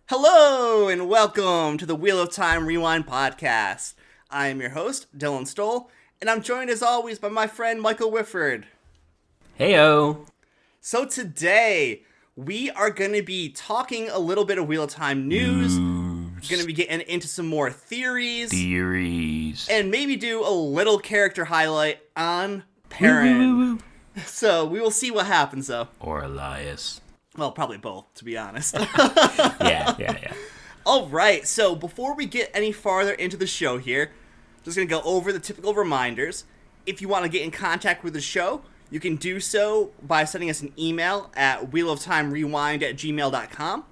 Hello and welcome to the Wheel of Time Rewind podcast. I am your host, Dylan Stoll, and I'm joined as always by my friend Michael Whifford. Heyo! So today, we are going to be talking a little bit of Wheel of Time news. We're going to be getting into some more theories. And maybe do a little character highlight on Perrin. So we will see what happens though. Or Elyas. Well, probably both, to be honest. Yeah. All right, so before we get any farther into the show here, just going to go over the typical reminders. If you want to get in contact with the show, you can do so by sending us an email at wheeloftimerewind@gmail.com.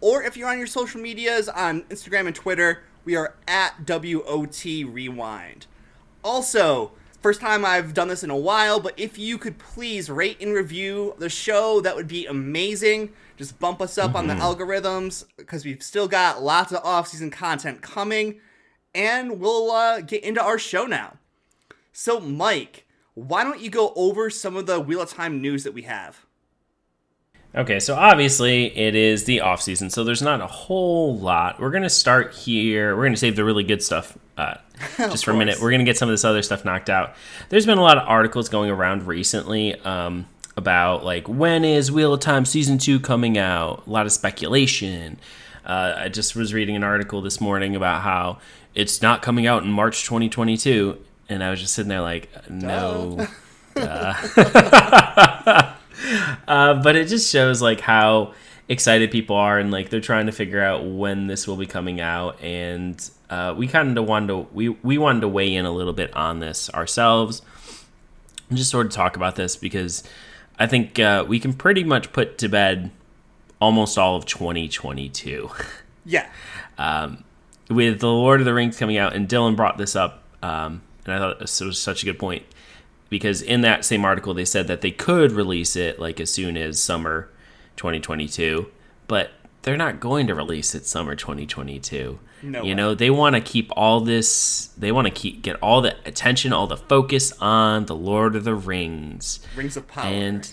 Or if you're on your social medias, on Instagram and Twitter, we are at WOTRewind. Also, first time I've done this in a while, but if you could please rate and review the show, that would be amazing. Just bump us up on the algorithms, because we've still got lots of off-season content coming, and we'll get into our show now. So, Mike, why don't you go over some of the Wheel of Time news that we have? Okay, so obviously it is the off-season, so there's not a whole lot. We're going to start here. We're going to save the really good stuff just for a minute. We're going to get some of this other stuff knocked out. There's been a lot of articles going around recently about, like, when is Wheel of Time Season 2 coming out? A lot of speculation. I just was reading an article this morning about how it's not coming out in March 2022, and I was just sitting there like, no. But it just shows, like, how excited people are, and, like, they're trying to figure out when this will be coming out, and we kind of wanted to we wanted to weigh in a little bit on this ourselves and just sort of talk about this, because I think we can pretty much put to bed almost all of 2022. Yeah. With The Lord of the Rings coming out, and Dylan brought this up, and I thought this was such a good point, because in that same article they said that they could release it like as soon as summer 2022, but they're not going to release it summer 2022. No you way. know, they want to keep all this, they want to get all the attention, all the focus on The Lord of the Rings. Rings of Power. And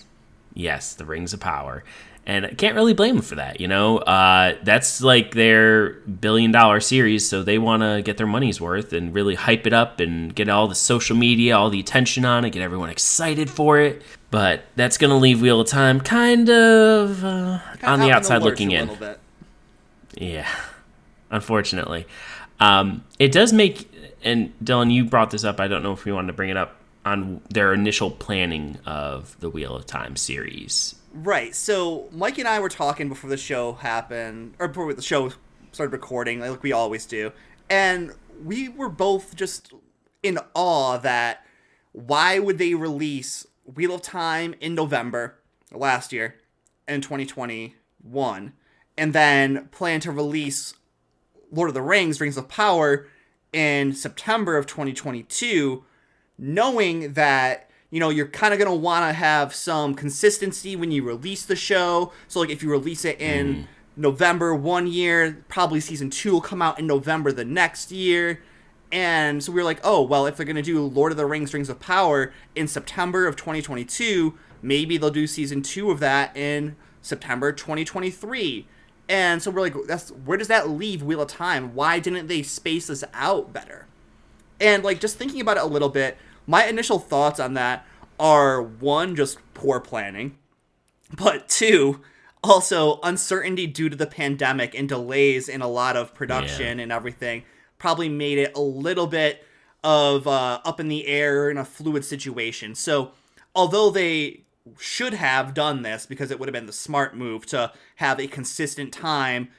yes, the Rings of Power. And I can't really blame them for that, you know? That's like their billion-dollar series, so they want to get their money's worth and really hype it up and get all the social media, all the attention on it, get everyone excited for it. But that's going to leave Wheel of Time kind of on the outside looking in. A little bit. Yeah, unfortunately. It does make, and Dylan, you brought this up, I don't know if you wanted to bring it up, on their initial planning of the Wheel of Time series. Right, so Mike and I were talking before the show happened, or before the show started recording, like we always do, and we were both just in awe that why would they release Wheel of Time in November last year, in 2021, and then plan to release Lord of the Rings, Rings of Power, in September of 2022, knowing that, you know, you're kind of going to want to have some consistency when you release the show. So, like, if you release it in November one year, probably season 2 will come out in November the next year. And so we were like, oh, well, if they're going to do Lord of the Rings, Rings of Power in September of 2022, maybe they'll do season 2 of that in September 2023. And so we're like, where does that leave Wheel of Time? Why didn't they space this out better? And, like, just thinking about it a little bit, my initial thoughts on that are, one, just poor planning, but two, also uncertainty due to the pandemic and delays in a lot of production and everything probably made it a little bit of up in the air in a fluid situation. So although they should have done this, because it would have been the smart move to have a consistent time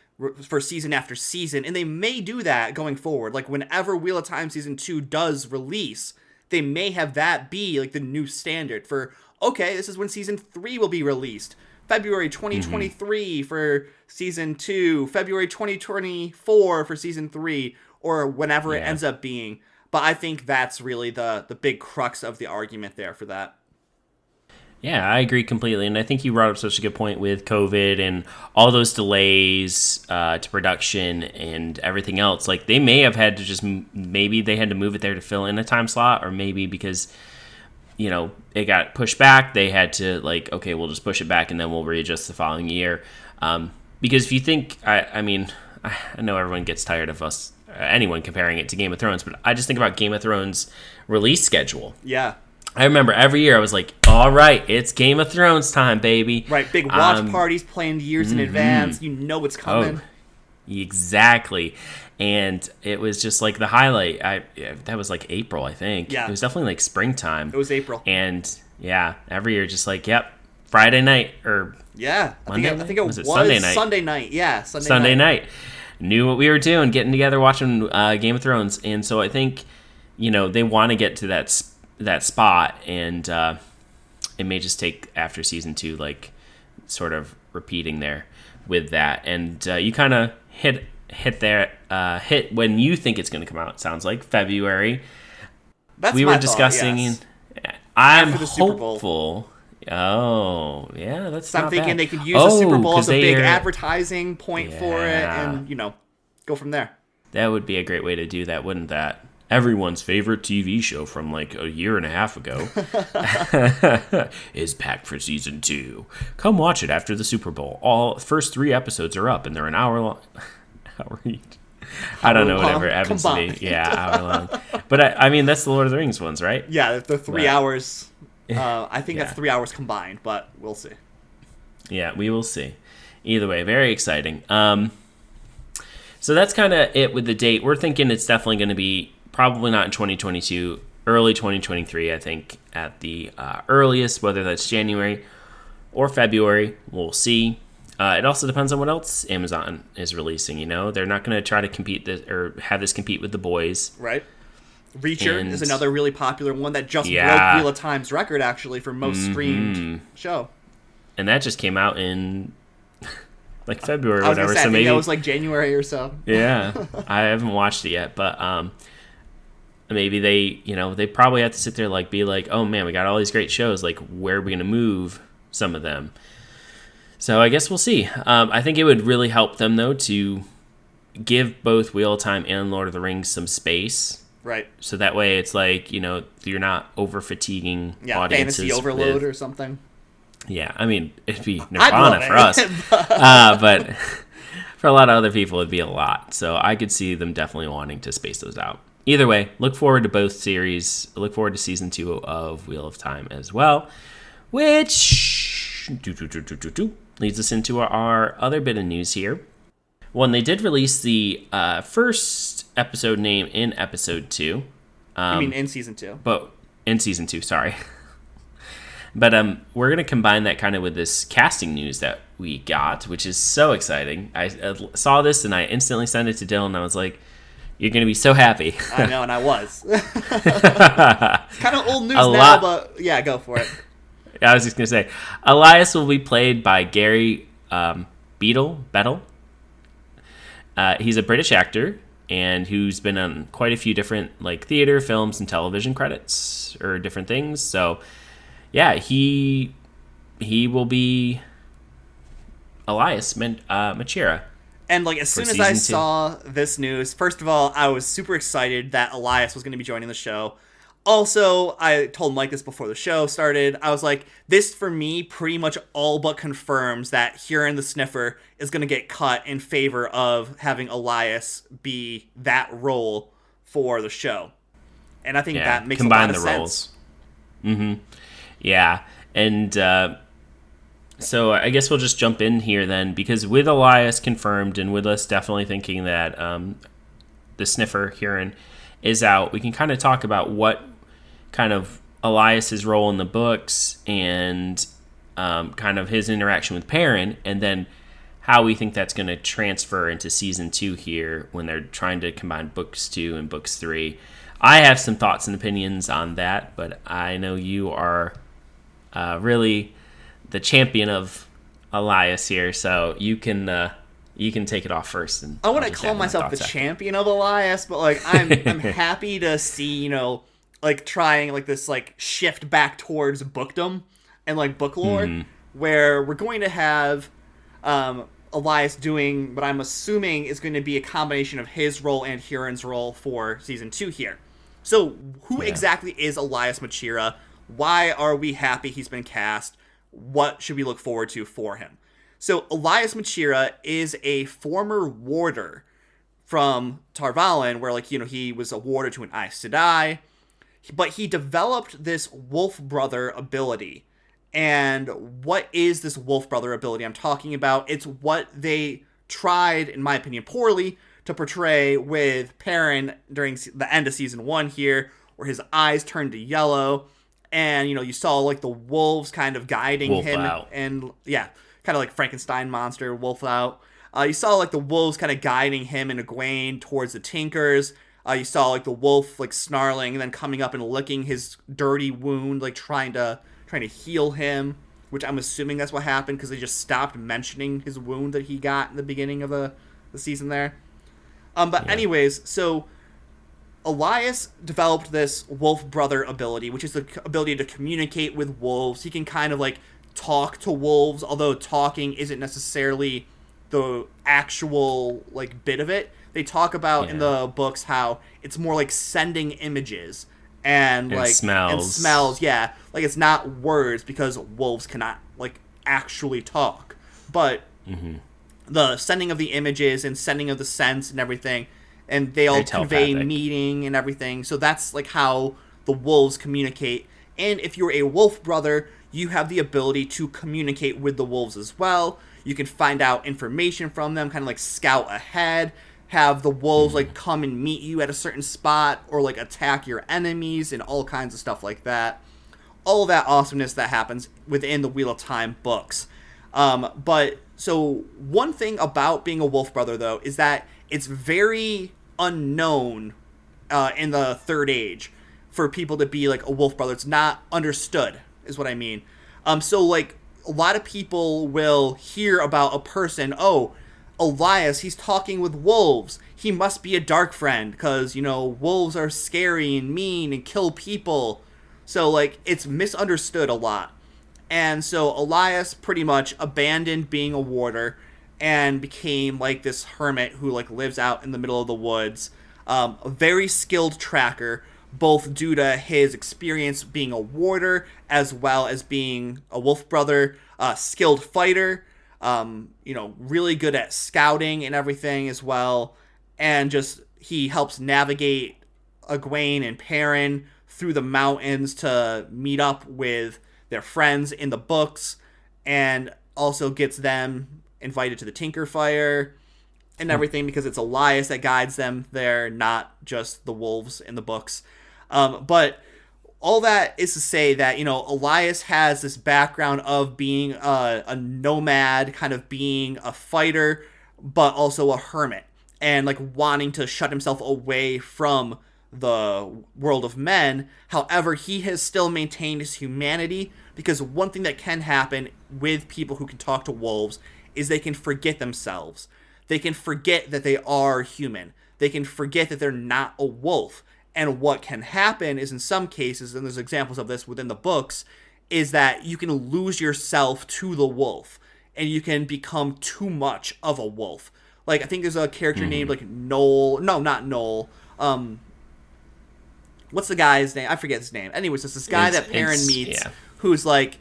for season after season, and they may do that going forward, like whenever Wheel of Time Season 2 does release, they may have that be like the new standard for, okay, this is when season 3 will be released. February 2023 for season 2, February 2024 for season 3, or whenever it ends up being. But I think that's really the big crux of the argument there for that. Yeah, I agree completely. And I think you brought up such a good point with COVID and all those delays to production and everything else. Like, they may have had to just, maybe they had to move it there to fill in a time slot, or maybe because, you know, it got pushed back, they had to, like, okay, we'll just push it back and then we'll readjust the following year. because if you think, I mean, I know everyone gets tired of us, anyone comparing it to Game of Thrones, but I just think about Game of Thrones release schedule. Yeah. I remember every year I was like, all right, it's Game of Thrones time, baby. Right, big watch parties planned years in advance. You know what's coming. Exactly. And it was just like the highlight. That was like April, I think. Yeah. It was definitely like springtime. It was April. And yeah, every year just like, yep, Friday night or yeah, I think it was Sunday night. Sunday night. Yeah, Sunday night. Knew what we were doing, getting together, watching Game of Thrones. And so I think, they want to get to that spot, and it may just take after season 2, like sort of repeating there with that. And you kind of hit when you think it's going to come out. It sounds like February. We were discussing. Yes. I'm hopeful. Oh, yeah, that's. So I'm thinking bad. they could use the Super Bowl as a big advertising point for it, and go from there. That would be a great way to do that, wouldn't that? Everyone's favorite TV show from like a year and a half ago is back for season 2. Come watch it after the Super Bowl. All first 3 episodes are up, and they're an hour long. I don't know, whatever it happens to be. Yeah, hour long. But I mean, that's the Lord of the Rings ones, right? Yeah, the 3 hours. I think that's 3 hours combined, but we'll see. Yeah, we will see. Either way, very exciting. So that's kind of it with the date. We're thinking it's definitely going to be probably not in 2022, early 2023, I think, at the earliest, whether that's January or February. We'll see. It also depends on what else Amazon is releasing, They're not going to try to compete or have this compete with The Boys. Right. Reacher is another really popular one that just broke Wheel of Time's record, actually, for most streamed show. And that just came out in like February or I was whatever. Say, so maybe that was like January or so. Yeah. I haven't watched it yet, but maybe they probably have to sit there be like, oh man, we got all these great shows. Like, where are we going to move some of them? So I guess we'll see. I think it would really help them, though, to give both Wheel of Time and Lord of the Rings some space. Right. So that way it's like, you're not over-fatiguing audiences. Fantasy overload or something. Yeah, I mean, it'd be nirvana for us. But for a lot of other people, it'd be a lot. So I could see them definitely wanting to space those out. Either way, look forward to both series. Look forward to season 2 of Wheel of Time as well, which leads us into our other bit of news here. One, they did release the first episode name in episode 2. You mean in season 2? But in season 2, sorry. But we're going to combine that kind of with this casting news that we got, which is so exciting. I saw this and I instantly sent it to Dylan. And I was like, you're going to be so happy. I know, and I was. It's kind of old news now, but yeah, go for it. I was just going to say, Elyas will be played by Gary Bettle. He's a British actor and who's been on quite a few different theater, films, and television credits or different things. So yeah, he will be Elyas Machira. And as soon as I saw this news, first of all, I was super excited that Elyas was going to be joining the show. Also, I told Mike this before the show started. I was like, this for me pretty much all but confirms that Huron the Sniffer is going to get cut in favor of having Elyas be that role for the show. And I think that makes a lot of sense. Combine the roles. Mm-hmm. Yeah, and so I guess we'll just jump in here then, because with Elyas confirmed and with us definitely thinking that the Sniffer Huron is out, we can kind of talk about what kind of Elyas's role in the books and kind of his interaction with Perrin, and then how we think that's going to transfer into season 2 here when they're trying to combine books 2 and books 3. I have some thoughts and opinions on that, but I know you are really the champion of Elyas here, so you can take it off first. And I wouldn't call myself the champion of Elyas, but I'm happy to see trying this shift back towards bookdom and book lore, where we're going to have Elyas doing what I'm assuming is going to be a combination of his role and Huron's role for season 2 here. So who exactly is Elyas Machira? Why are we happy he's been cast? What should we look forward to for him? So Elyas Machira is a former warder from Tarvalin, where, like, he was a warder to an Aes Sedai, but he developed this Wolf Brother ability. And what is this Wolf Brother ability I'm talking about? It's what they tried, in my opinion, poorly to portray with Perrin during the end of season 1 here, where his eyes turned to yellow, and, you saw, like, the wolves kind of guiding Wolf him. out. And, yeah, kind of like Frankenstein monster, wolf out. You saw, like, the wolves kind of guiding him and Egwene towards the Tinkers. You saw, like, the wolf, like, snarling and then coming up and licking his dirty wound, like, trying to heal him, which I'm assuming that's what happened because they just stopped mentioning his wound that he got in the beginning of the season there. Anyways, so Elyas developed this Wolf Brother ability, which is the ability to communicate with wolves. He can kind of, like, talk to wolves, although talking isn't necessarily the actual, like, bit of it. They talk about in the books how it's more like sending images and like smells. Yeah, like, it's not words because wolves cannot, like, actually talk, but the sending of the images and sending of the scents and everything, and they all convey meaning and everything. So that's, like, how the wolves communicate. And if you're a wolf brother, you have the ability to communicate with the wolves as well. You can find out information from them, kind of like scout ahead, have the wolves, like, come and meet you at a certain spot, or, like, attack your enemies, and all kinds of stuff like that. All of that awesomeness that happens within the Wheel of Time books. But, so, one thing about being a wolf brother, though, is that it's very unknown in the Third Age for people to be, like, a wolf brother. It's not understood, is what I mean. So, like, a lot of people will hear about a person, Elyas, he's talking with wolves. He must be a dark friend, because, wolves are scary and mean and kill people. So, like, it's misunderstood a lot. And so Elyas pretty much abandoned being a warder and became, like, this hermit who, like, lives out in the middle of the woods. A very skilled tracker, both due to his experience being a warder as well as being a wolf brother, skilled fighter, really good at scouting and everything as well. And just, he helps navigate Egwene and Perrin through the mountains to meet up with their friends in the books, and also gets them invited to the Tinkerfire and everything, because it's Elyas that guides them there, not just the wolves in the books. But all that is to say that, Elyas has this background of being a nomad, kind of being a fighter, but also a hermit, and, like, wanting to shut himself away from the world of men. However, he has still maintained his humanity, because one thing that can happen with people who can talk to wolves is they can forget themselves. They can forget that they are human. They can forget that they're not a wolf. And what can happen is, in some cases, and there's examples of this within the books, is that you can lose yourself to the wolf, and you can become too much of a wolf. Like, I think there's a character named, like, Noel. No, not Noel. What's the guy's name? I forget his name. Anyways, it's this guy that Perrin meets, who's, like,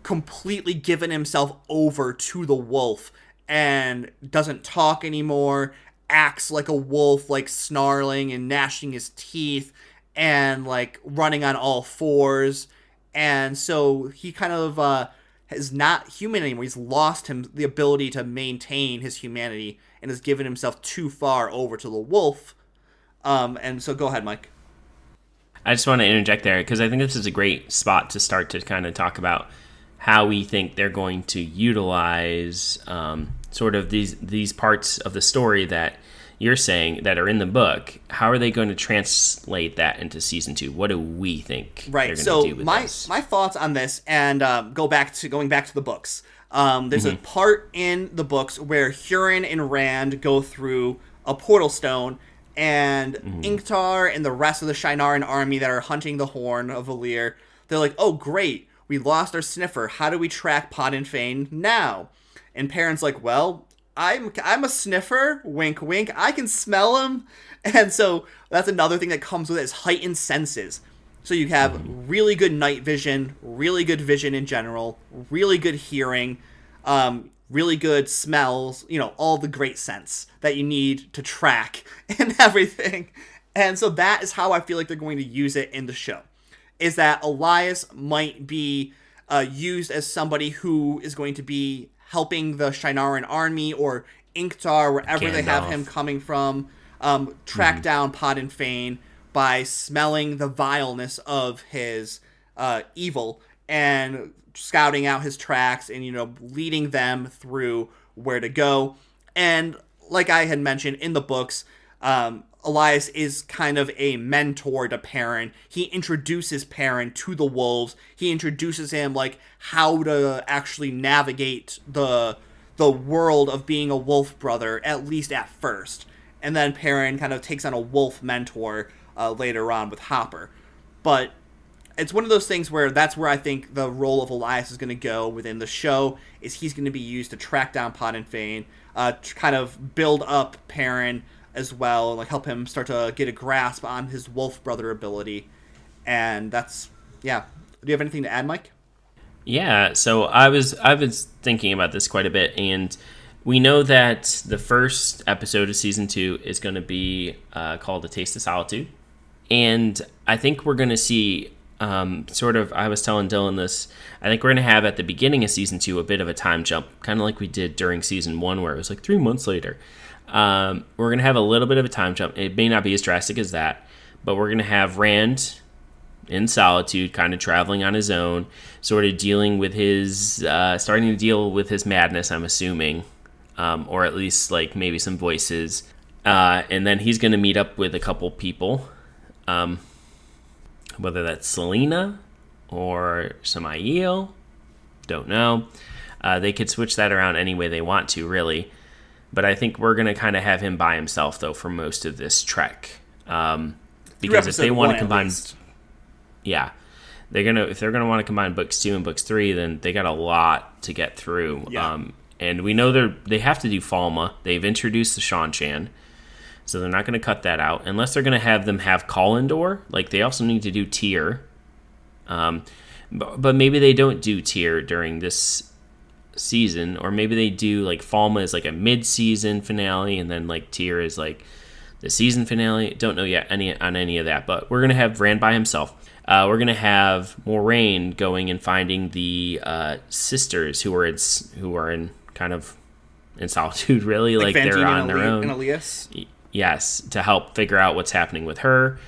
completely given himself over to the wolf and doesn't talk anymore, acts like a wolf, like, snarling and gnashing his teeth and, like, running on all fours. And so he kind of is not human anymore. He's lost the ability to maintain his humanity and has given himself too far over to the wolf. And so go ahead, Mike. I just want to interject there, because I think this is a great spot to start to kind of talk about how we think they're going to utilize sort of these parts of the story that you're saying that are in the book. How are they going to translate that into season 2? What do we think they're going to do with this? So my thoughts on this, and going back to the books. There's a part in the books where Hurin and Rand go through a portal stone, and Ingtar and the rest of the Shienaran army that are hunting the Horn of Valir, they're like, oh, great, we lost our sniffer. How do we track Pod and Fane now? And Perrin's like, well, I'm a sniffer, wink wink, I can smell him. And so that's another thing that comes with it, is heightened senses. So you have really good night vision, really good vision in general, really good hearing. really good smells, all the great scents that you need to track and everything. And so that is how I feel like they're going to use it in the show, is that Elyas might be used as somebody who is going to be helping the Shinaran army or Inktar, wherever they have him coming from, track down Podin Fane by smelling the vileness of his evil and scouting out his tracks and, leading them through where to go. And like I had mentioned in the books, Elyas is kind of a mentor to Perrin. He introduces Perrin to the wolves. He introduces him how to actually navigate the world of being a wolf brother, at least at first. And then Perrin kind of takes on a wolf mentor later on with Hopper. But it's one of those things where that's where I think the role of Elyas is going to go within the show, is he's going to be used to track down Podin Fane, to kind of build up Perrin as well, help him start to get a grasp on his wolf brother ability. And that's, yeah. Do you have anything to add, Mike? Yeah, so I was thinking about this quite a bit, and we know that the first episode of season 2 is going to be called A Taste of Solitude. And I think we're going to see I was telling Dylan this, I think we're going to have at the beginning of season 2 a bit of a time jump, kind of like we did during season 1 where it was 3 months later. We're going to have a little bit of a time jump. It may not be as drastic as that, but we're going to have Rand in solitude, kind of traveling on his own, sort of dealing with starting to deal with his madness, I'm assuming, or at least maybe some voices. And then he's going to meet up with a couple people, whether that's Selena or Samael, don't know. They could switch that around any way they want to, really. But I think we're going to kind of have him by himself, though, for most of this trek. Because if they want to combine... Yeah. If they're going to want to combine books 2 and books 3, then they got a lot to get through. Yeah. And we know they have to do Falma. They've introduced the Shanshan, so they're not going to cut that out. Unless they're going to have them have Kalendor. They also need to do Tyr. But maybe they don't do Tyr during this season, or maybe they do Falma is a mid-season finale, and then Tyr is the season finale. Don't know yet on any of that, but we're gonna have Rand by himself. We're gonna have Moraine going and finding the sisters who are in kind of in solitude, really, they're on their own. And Elyas? Yes, to help figure out what's happening with her.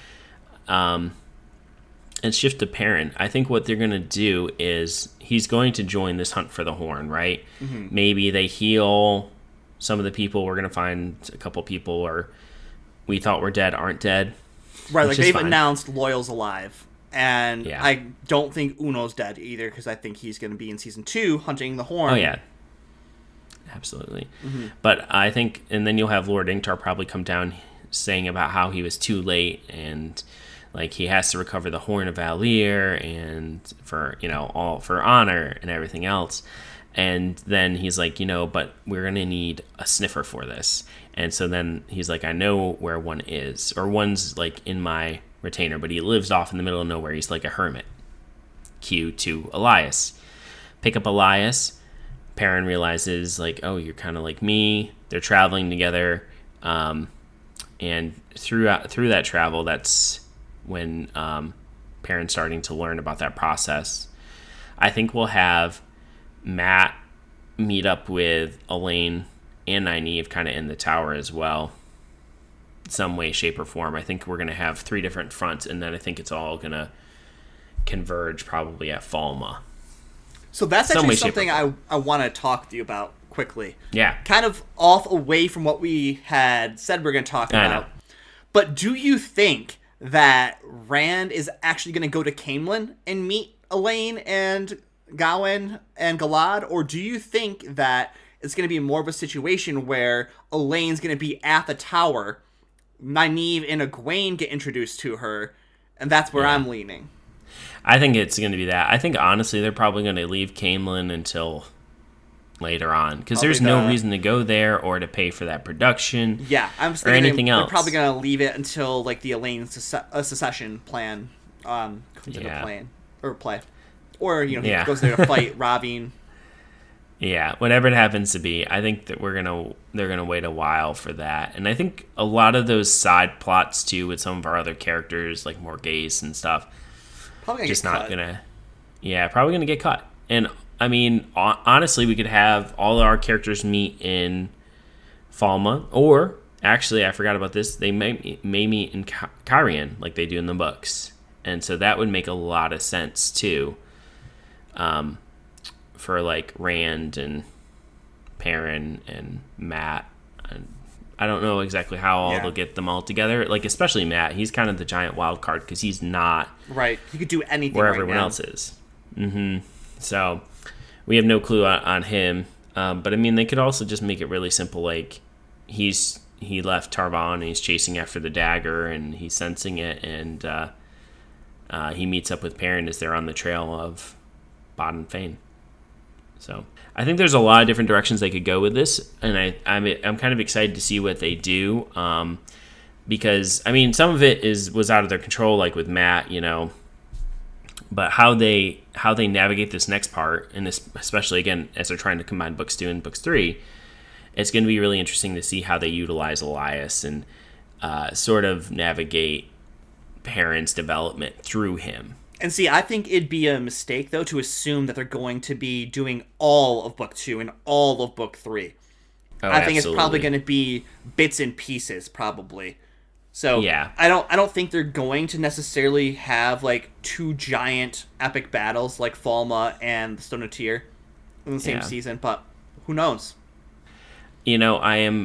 And shift to Perrin. I think what they're going to do is he's going to join this hunt for the horn, right? Mm-hmm. Maybe they heal some of the people. We're going to find a couple people or we thought were dead aren't dead. Right, they've announced Loyal's alive. And yeah. I don't think Uno's dead either, because I think he's going to be in season 2 hunting the horn. Oh, yeah. Absolutely. Mm-hmm. But I think, and then you'll have Lord Ingtar probably come down saying about how he was too late and... he has to recover the Horn of Valir and for, all for honor and everything else. And then he's but we're going to need a sniffer for this. And so then he's I know where one is. Or one's, in my retainer, but he lives off in the middle of nowhere. He's like a hermit. Cue to Elyas. Pick up Elyas. Perrin realizes, oh, you're kind of like me. They're traveling together. And through that travel, that's... when Perrin's starting to learn about that process. I think we'll have Matt meet up with Elaine and Nynaeve kind of in the tower as well. Some way, shape, or form. I think we're going to have 3 different fronts, and then I think it's all going to converge probably at Falma. So that's actually something I want to talk to you about quickly. Yeah. Kind of off away from what we had said we're going to talk about. But do you think that Rand is actually going to go to Caemlyn and meet Elaine and Gawain and Galad? Or do you think that it's going to be more of a situation where Elaine's going to be at the tower, Nynaeve and Egwene get introduced to her, and that's where I'm leaning? I think it's going to be that. I think, honestly, they're probably going to leave Caemlyn until later on, because there's no reason to go there or to pay for that production. Yeah, I'm thinking or anything else. They're probably going to leave it until the Elaine secession plan comes into play, or he goes there to fight Ravine. Yeah, whatever it happens to be, I think that they're gonna wait a while for that, and I think a lot of those side plots too with some of our other characters like Morghese and stuff, Probably just not gonna, yeah, probably gonna get cut. And I mean, honestly, we could have all our characters meet in Falma, or actually, I forgot about this. They may meet in Kyrian like they do in the books, and so that would make a lot of sense too. For like Rand and Perrin and Matt, and I don't know exactly how they'll get them all together. Like especially Matt, he's kind of the giant wild card because he's not right. He could do anything where right everyone now. else is. So we have no clue on him. But I mean, they could also just make it really simple. Like he left Tarvan and he's chasing after the dagger and he's sensing it, and he meets up with Perrin as they're on the trail of Bodden Fane. So I think there's a lot of different directions they could go with this, and I'm kind of excited to see what they do, because I mean some of it was out of their control, like with Matt, but how they navigate this next part, and especially again as they're trying to combine books 2 and books 3, it's going to be really interesting to see how they utilize Elyas and sort of navigate Perrin's development through him. And see, I think it'd be a mistake, though, to assume that they're going to be doing all of Book 2 and all of Book 3. I think it's probably going to be bits and pieces, probably. So yeah. I don't think they're going to necessarily have, like, 2 giant epic battles like Falma and the Stone of Tyr in the same season, but who knows? Who knows? I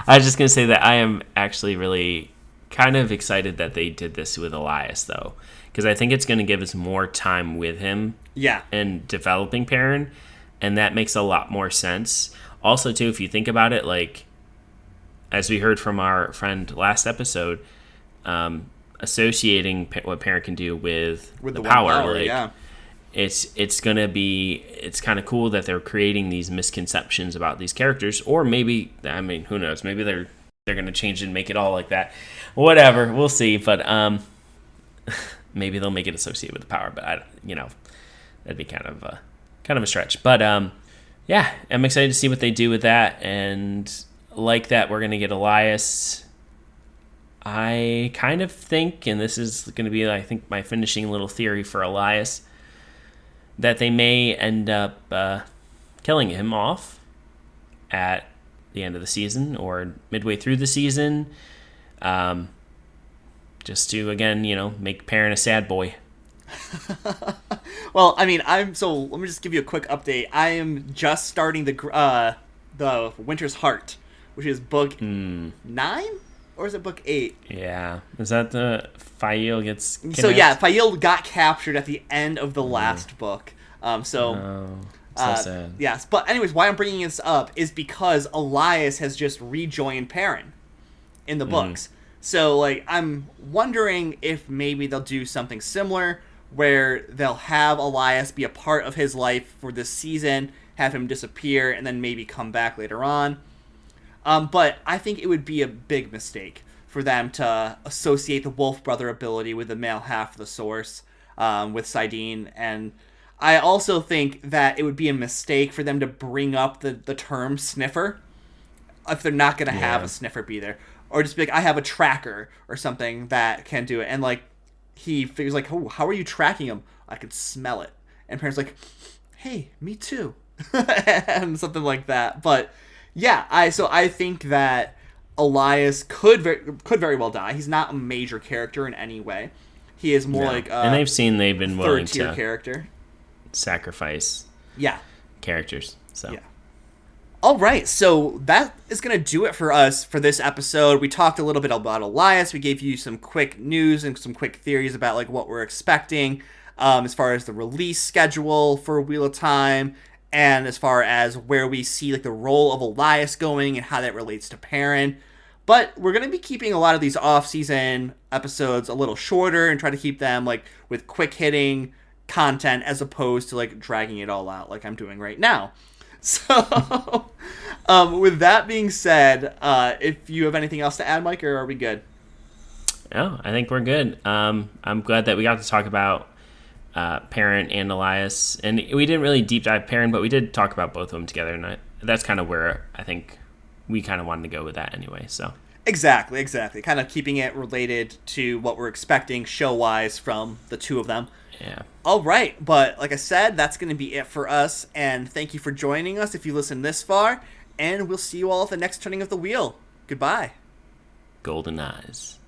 was just going to say that I am actually really kind of excited that they did this with Elyas, though, because I think it's going to give us more time with him and developing Perrin, and that makes a lot more sense. Also, too, if you think about it, like, as we heard from our friend last episode, associating what Perrin can do with the power, it's gonna be, it's kind of cool that they're creating these misconceptions about these characters, or maybe, I mean, who knows, maybe they're gonna change it and make it all like that, whatever, we'll see. But maybe they'll make it associated with the power, but that'd be kind of a stretch. But yeah, I'm excited to see what they do with that, and like that we're gonna get Elyas. I kind of think, and this is gonna be, I think, my finishing little theory for Elyas, that they may end up killing him off at the end of the season or midway through the season, just to, again, make Perrin a sad boy. Well, I mean, let me just give you a quick update. I am just starting the Winter's Heart, which is book 9? Or is it book 8? Yeah. Is that the Fael gets kidnapped? So yeah, Fael got captured at the end of the last book. So sad. Yes, but anyways, why I'm bringing this up is because Elyas has just rejoined Perrin in the books. So, like, I'm wondering if maybe they'll do something similar where they'll have Elyas be a part of his life for this season, have him disappear, and then maybe come back later on. But I think it would be a big mistake for them to associate the Wolf Brother ability with the male half of the Source, with Saidin. And I also think that it would be a mistake for them to bring up the term sniffer if they're not going to have a sniffer be there. Or just be like, I have a tracker or something that can do it. And, like, he figures, like, oh, how are you tracking him? I could smell it. And Perrin's like, hey, me too. And something like that. But yeah, I think that Elyas could very well die. He's not a major character in any way. He is more like and they've been willing to character. Sacrifice characters. So yeah. All right, so that is going to do it for us for this episode. We talked a little bit about Elyas. We gave you some quick news and some quick theories about, like, what we're expecting as far as the release schedule for Wheel of Time, and as far as where we see, like, the role of Elyas going and how that relates to Perrin. But we're going to be keeping a lot of these off-season episodes a little shorter and try to keep them, like, with quick-hitting content as opposed to, like, dragging it all out like I'm doing right now. So, with that being said, if you have anything else to add, Mike, or are we good? No, I think we're good. I'm glad that we got to talk about Perrin and Elyas, and we didn't really deep dive Perrin, but we did talk about both of them together, and that's kind of where I think we kind of wanted to go with that anyway. So Exactly. Kind of keeping it related to what we're expecting show-wise from the two of them. yeah. All right, but like I said, that's going to be it for us, and thank you for joining us if you listened this far, and we'll see you all at the next turning of the wheel. Goodbye. Golden eyes.